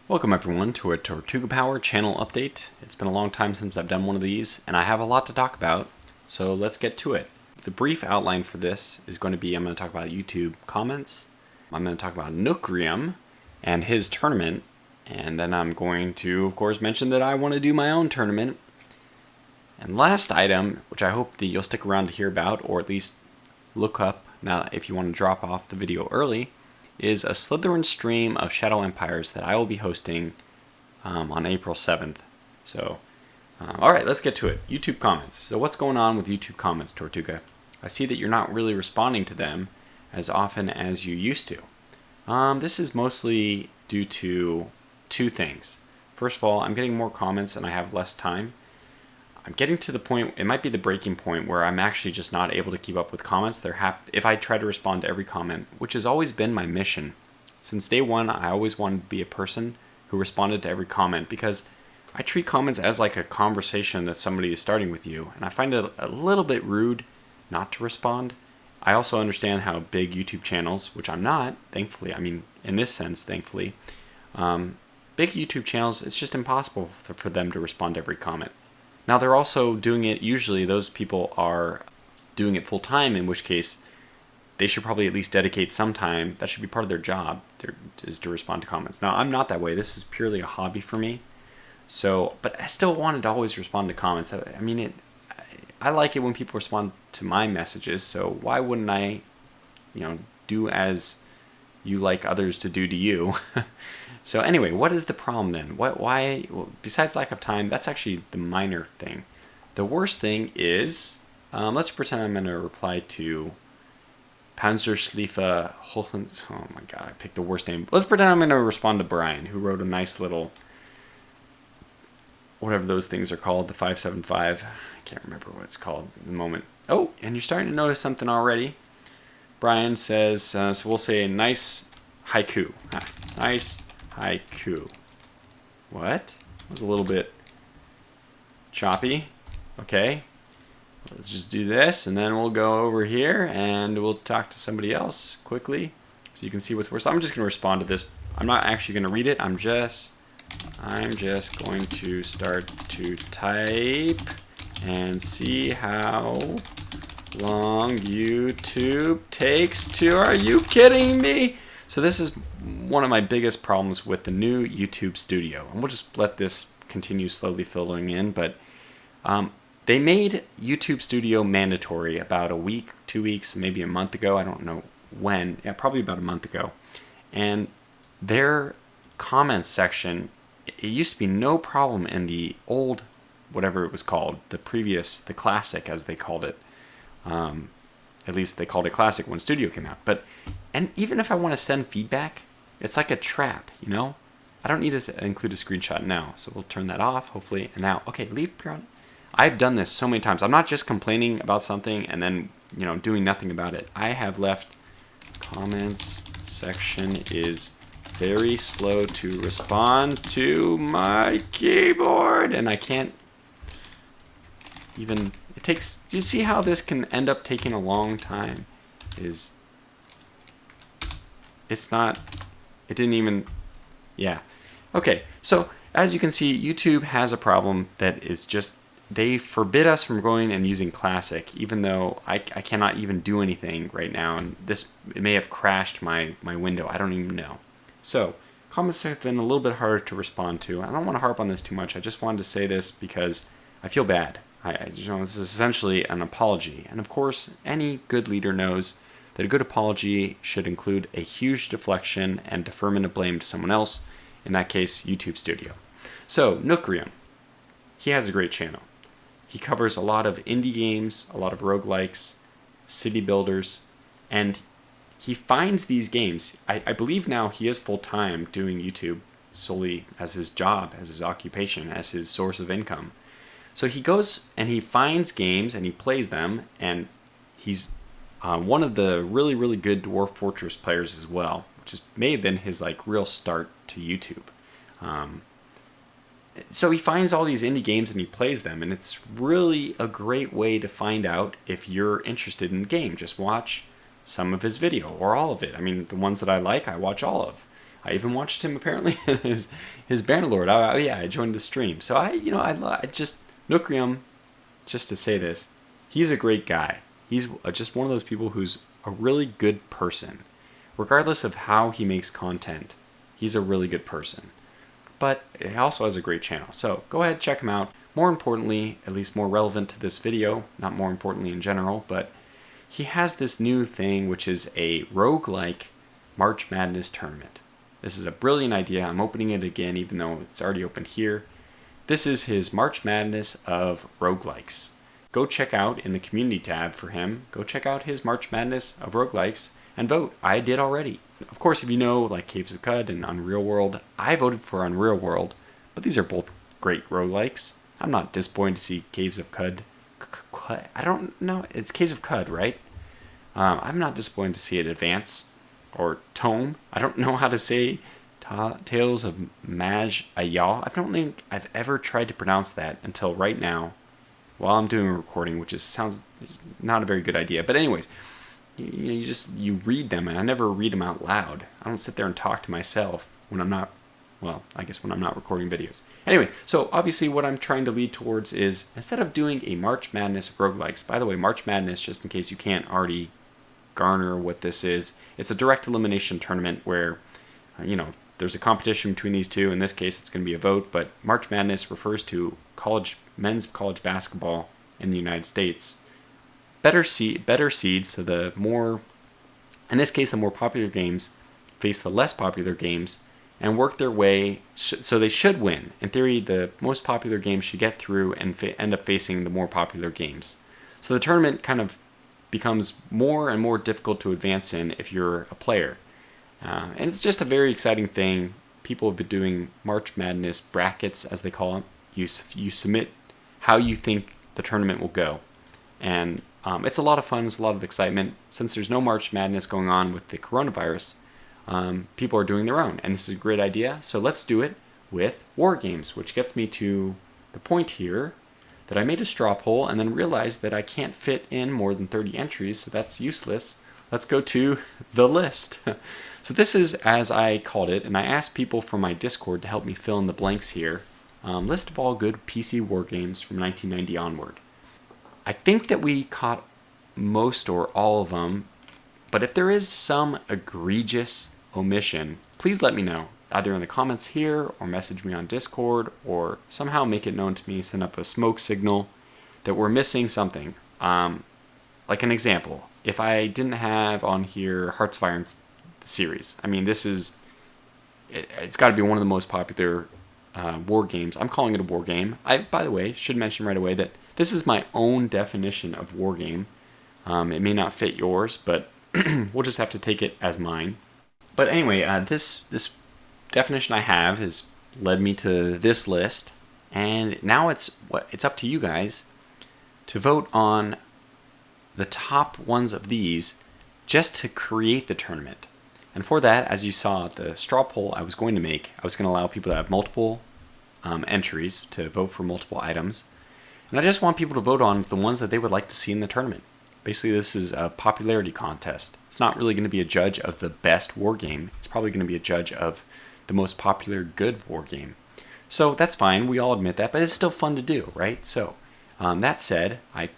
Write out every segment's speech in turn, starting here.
Welcome everyone to a Tortuga Power channel update. It's been a long time since I've done one of these, and I have a lot to talk about, so let's get to it. The brief outline for this is going to be I'm going to talk about YouTube comments, I'm going to talk about Nookrium and his tournament, and then I'm going to, of course, mention that I want to do my own tournament. And last item, which I hope that you'll stick around to hear about, or at least look up now if you want to drop off the video early, is a Slitherine stream of Shadow Empires that I will be hosting on April 7th. So, alright, let's get to it. YouTube comments. So what's going on with YouTube comments, Tortuga? I see that you're not really responding to them as often as you used to. This is mostly due to two things. First of all, I'm getting more comments and I have less time. I'm getting to the point, it might be the breaking point, where I'm actually just not able to keep up with comments. If I try to respond to every comment, which has always been my mission. Since day one, I always wanted to be a person who responded to every comment, because I treat comments as like a conversation that somebody is starting with you, and I find it a little bit rude not to respond. I also understand how big YouTube channels, which I'm not, thankfully, I mean, in this sense, thankfully, big YouTube channels, it's just impossible for them to respond to every comment. Now they're also doing it, usually those people are doing it full time, in which case they should probably at least dedicate some time. That should be part of their job, is to respond to comments. Now I'm not that way. This is purely a hobby for me. So, but I still wanted to always respond to comments. I mean, I like it when people respond to my messages, so why wouldn't I, do as you like others to do to you? So anyway, what is the problem then? Why? Well, besides lack of time, that's actually the minor thing. The worst thing is, let's pretend I'm going to reply to Panzerschleife Hochen. Oh my god, I picked the worst name. Let's pretend I'm going to respond to Brian, who wrote a nice little, whatever those things are called, the 575. I can't remember what it's called at the moment. Oh, and you're starting to notice something already. Brian says, so we'll say a nice haiku. Nice haiku. What? That was a little bit choppy. Okay. Let's just do this, and then we'll go over here, and we'll talk to somebody else quickly, so you can see what's worse. I'm just going to respond to this. I'm not actually going to read it. I'm just going to start to type and see how long YouTube takes to. Are you kidding me? So this is one of my biggest problems with the new YouTube Studio, and we'll just let this continue slowly filling in, but they made YouTube Studio mandatory about a week, 2 weeks, maybe a month ago. I don't know when. Yeah, probably about a month ago. And their comments section, it used to be no problem in the old, whatever it was called, the classic as they called it. At least they called it classic when Studio came out. And even if I want to send feedback, it's like a trap, I don't need to include a screenshot now, so we'll turn that off, hopefully. And now, okay, leave period. I've done this so many times. I'm not just complaining about something and then, doing nothing about it. I have left comments section is very slow to respond to my keyboard, and I can't even, do you see how this can end up taking a long time? Yeah. Okay, so as you can see, YouTube has a problem that is just, they forbid us from going and using Classic, even though I cannot even do anything right now, and it may have crashed my window. I don't even know. So, comments have been a little bit harder to respond to. I don't want to harp on this too much. I just wanted to say this because I feel bad. This is essentially an apology, and of course, any good leader knows that a good apology should include a huge deflection and deferment of blame to someone else, in that case, YouTube Studio. So, Nookrium, he has a great channel. He covers a lot of indie games, a lot of roguelikes, city builders, and he finds these games. I believe now he is full-time doing YouTube solely as his job, as his occupation, as his source of income. So he goes and he finds games and he plays them, and he's one of the really, really good Dwarf Fortress players as well, which may have been his real start to YouTube. So he finds all these indie games and he plays them, and it's really a great way to find out if you're interested in the game. Just watch some of his video, or all of it. I mean, the ones that I like, I watch all of. I even watched him apparently his Bannerlord. Oh yeah, I joined the stream. So I just Nookrium, just to say this, he's a great guy. He's just one of those people who's a really good person. Regardless of how he makes content, he's a really good person. But he also has a great channel. So go ahead, check him out. More importantly, at least more relevant to this video, not more importantly in general, but he has this new thing which is a roguelike March Madness tournament. This is a brilliant idea. I'm opening it again even though it's already opened here. This is his March Madness of roguelikes. Go check out in the community tab for him. Go check out his March Madness of roguelikes and vote. I did already. Of course, if you know like Caves of Cud and Unreal World, I voted for Unreal World, but these are both great roguelikes. I'm not disappointed to see Caves of Cud. I don't know. It's Caves of Cud, right? I'm not disappointed to see it advance. Or Tome. I don't know how to say Tales of Maj Ayah. I don't think I've ever tried to pronounce that until right now while I'm doing a recording, which sounds not a very good idea. But anyways, you read them, and I never read them out loud. I don't sit there and talk to myself when I'm not, well, I guess when I'm not recording videos. Anyway, so obviously what I'm trying to lead towards is, instead of doing a March Madness roguelikes, by the way, March Madness, just in case you can't already garner what this is, it's a direct elimination tournament where, there's a competition between these two. In this case, it's going to be a vote, but March Madness refers to men's college basketball in the United States. Better seeds, so in this case, the more popular games face the less popular games and work their way, so they should win. In theory, the most popular games should get through and end up facing the more popular games. So the tournament kind of becomes more and more difficult to advance in if you're a player. And it's just a very exciting thing. People have been doing March Madness brackets, as they call it. You submit how you think the tournament will go. And it's a lot of fun. It's a lot of excitement. Since there's no March Madness going on with the coronavirus, people are doing their own. And this is a great idea. So let's do it with Wargames, which gets me to the point here that I made a straw poll and then realized that I can't fit in more than 30 entries, so that's useless. Let's go to the list. So this is as I called it, and I asked people from my Discord to help me fill in the blanks here. List of all good PC war games from 1990 onward. I think that we caught most or all of them, but if there is some egregious omission, please let me know, either in the comments here or message me on Discord or somehow make it known to me, send up a smoke signal that we're missing something. Like an example, if I didn't have on here Hearts of Iron series, I mean, it's got to be one of the most popular war games. I'm calling it a war game. I, by the way, should mention right away that this is my own definition of war game. It may not fit yours, but we'll just have to take it as mine. But anyway, this definition I have has led me to this list, and now it's up to you guys to vote on the top ones of these just to create the tournament. And for that, as you saw, the straw poll I was going to make, I was going to allow people to have multiple entries to vote for multiple items. And I just want people to vote on the ones that they would like to see in the tournament. Basically, this is a popularity contest. It's not really going to be a judge of the best war game. It's probably going to be a judge of the most popular good war game. So that's fine. We all admit that, but it's still fun to do, right? So that said, I,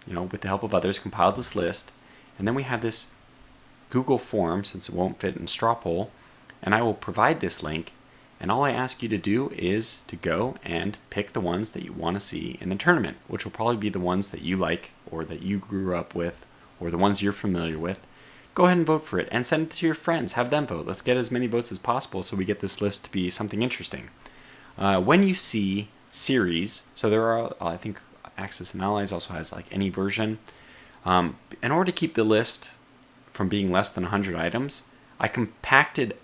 with the help of others, compiled this list, and then we have this Google form, since it won't fit in straw poll, and I will provide this link, and all I ask you to do is to go and pick the ones that you want to see in the tournament, which will probably be the ones that you like or that you grew up with or the ones you're familiar with. Go ahead and vote for it and send it to your friends. Have them vote. Let's get as many votes as possible so we get this list to be something interesting. When you see series, so there are, I think Axis and Allies also has like any version. In order to keep the list from being less than 100 items, I compacted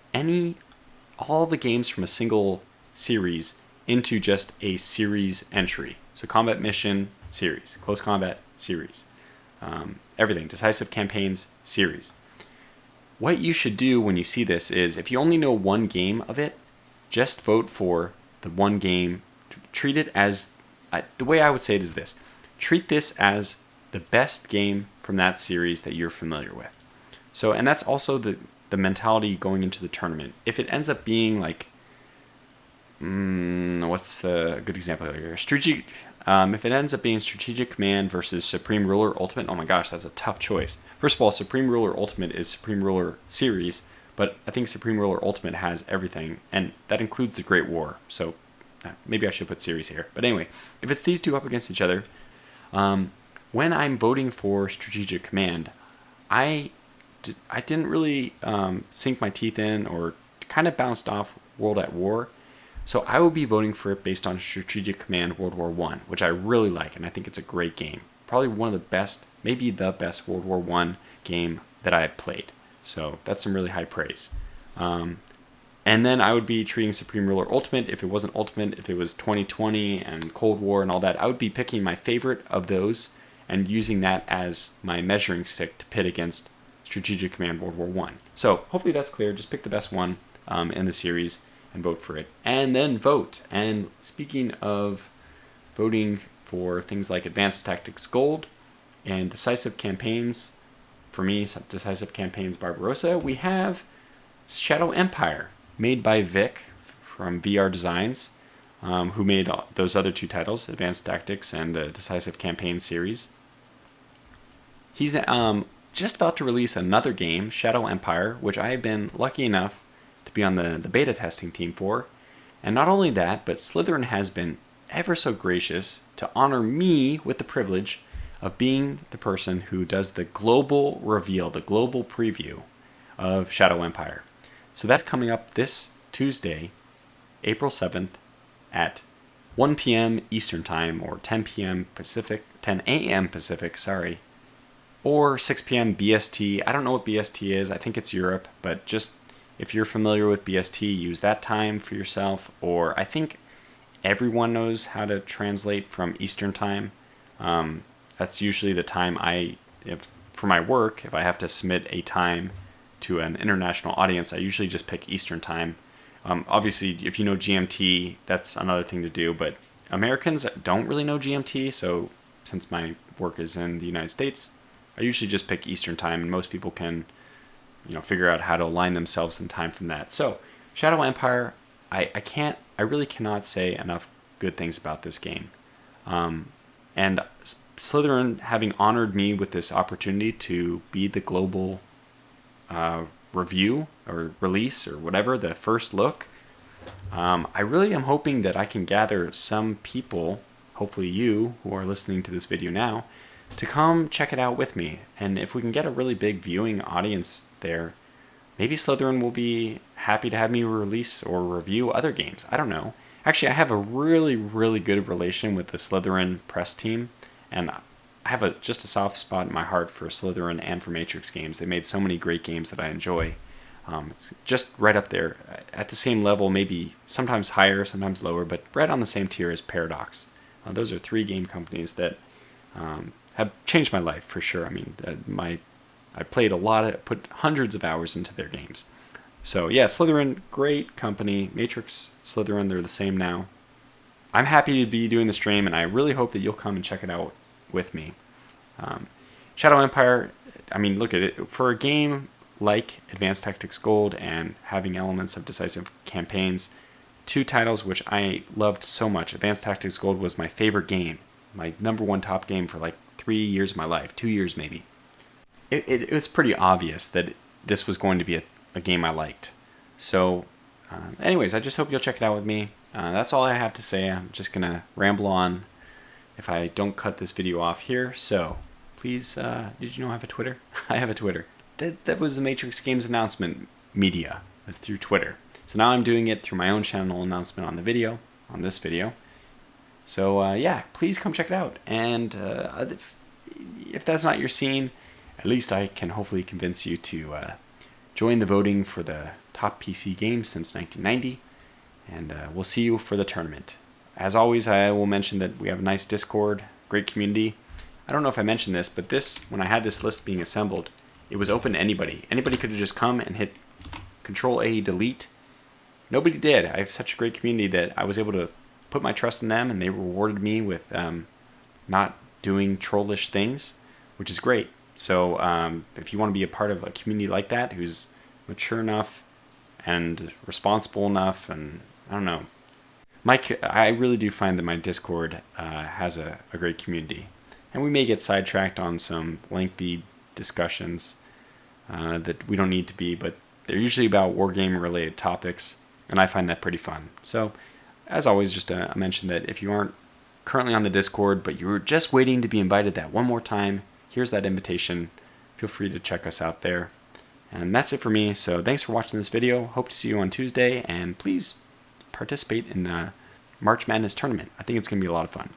all the games from a single series into just a series entry. So combat mission, series. Close combat, series. Everything. Decisive campaigns, series. What you should do when you see this is, if you only know one game of it, just vote for the one game. Treat it as, the way I would say it is this. Treat this as the best game from that series that you're familiar with. So, and that's also the mentality going into the tournament. If it ends up being like, what's the good example here? Strategic. If it ends up being Strategic Command versus Supreme Ruler Ultimate, oh my gosh, that's a tough choice. First of all, Supreme Ruler Ultimate is Supreme Ruler Series, but I think Supreme Ruler Ultimate has everything, and that includes the Great War. So maybe I should put Series here. But anyway, if it's these two up against each other, when I'm voting for Strategic Command, I didn't really sink my teeth in, or kind of bounced off World at War. So I will be voting for it based on Strategic Command World War I, which I really like, and I think it's a great game. Probably one of the best, maybe the best World War I game that I have played. So that's some really high praise. And then I would be treating Supreme Ruler Ultimate. If it wasn't Ultimate, if it was 2020 and Cold War and all that, I would be picking my favorite of those and using that as my measuring stick to pit against Strategic Command World War I. So hopefully that's clear. Just pick the best one in the series and vote for it. And then vote. And speaking of voting for things like Advanced Tactics Gold and Decisive Campaigns, for me, Decisive Campaigns Barbarossa, we have Shadow Empire, made by Vic from VR Designs, who made those other two titles, Advanced Tactics and the Decisive Campaign series. He's just about to release another game, Shadow Empire, which I have been lucky enough to be on the beta testing team for. And not only that, but Slitherine has been ever so gracious to honor me with the privilege of being the person who does the global reveal, the global preview of Shadow Empire. So that's coming up this Tuesday, April 7th at 1 p.m. Eastern Time, or 10 p.m. Pacific, 10 a.m. Pacific, sorry, or 6 p.m. BST. I don't know what BST is. I think it's Europe, but just if you're familiar with BST, use that time for yourself. Or I think everyone knows how to translate from Eastern Time. That's usually the time for my work, if I have to submit a time to an international audience, I usually just pick Eastern Time. Obviously, if you know GMT, that's another thing to do, but Americans don't really know GMT, so since my work is in the United States, I usually just pick Eastern Time, and most people can figure out how to align themselves in time from that. So, Shadow Empire, I really cannot say enough good things about this game. And Slitherine having honored me with this opportunity to be the global review or release or whatever, the first look, I really am hoping that I can gather some people, hopefully you who are listening to this video now, to come check it out with me. And if we can get a really big viewing audience there, maybe Slitherine will be happy to have me release or review other games. I don't know. Actually, I have a really, really good relation with the Slitherine press team, and I have just a soft spot in my heart for Slitherine and for Matrix games. They made so many great games that I enjoy. It's just right up there, at the same level, maybe sometimes higher, sometimes lower, but right on the same tier as Paradox. Those are three game companies that have changed my life for sure. I mean, I played a lot, put hundreds of hours into their games. So yeah, Slitherine, great company. Matrix, Slitherine, they're the same now. I'm happy to be doing the stream, and I really hope that you'll come and check it out with me. Shadow Empire, I mean, look at it. For a game like Advanced Tactics Gold and having elements of Decisive Campaigns, two titles which I loved so much. Advanced Tactics Gold was my favorite game, my #1 top game for like 3 years of my life, 2 years maybe. It was pretty obvious that this was going to be a game I liked. So, anyways, I just hope you'll check it out with me. That's all I have to say. I'm just going to ramble on if I don't cut this video off here. So, please, did you know I have a Twitter? I have a Twitter. That was the Matrix Games announcement media. It was through Twitter. So now I'm doing it through my own channel announcement on this video. So, yeah, please come check it out. And if that's not your scene, at least I can hopefully convince you to join the voting for the top PC games since 1990. And we'll see you for the tournament. As always, I will mention that we have a nice Discord, great community. I don't know if I mentioned this, but when I had this list being assembled, it was open to anybody. Anybody could have just come and hit Control-A, delete. Nobody did. I have such a great community that I was able to put my trust in them, and they rewarded me with not doing trollish things, which is great. So if you want to be a part of a community like that, who's mature enough and responsible enough, and I don't know. I really do find that my Discord has a great community, and we may get sidetracked on some lengthy discussions that we don't need to be, but they're usually about wargame related topics, and I find that pretty fun. So, as always, just a mention that if you aren't currently on the Discord, but you're just waiting to be invited that one more time, here's that invitation. Feel free to check us out there. And that's it for me, so thanks for watching this video. Hope to see you on Tuesday, and please participate in the March Madness tournament. I think it's going to be a lot of fun.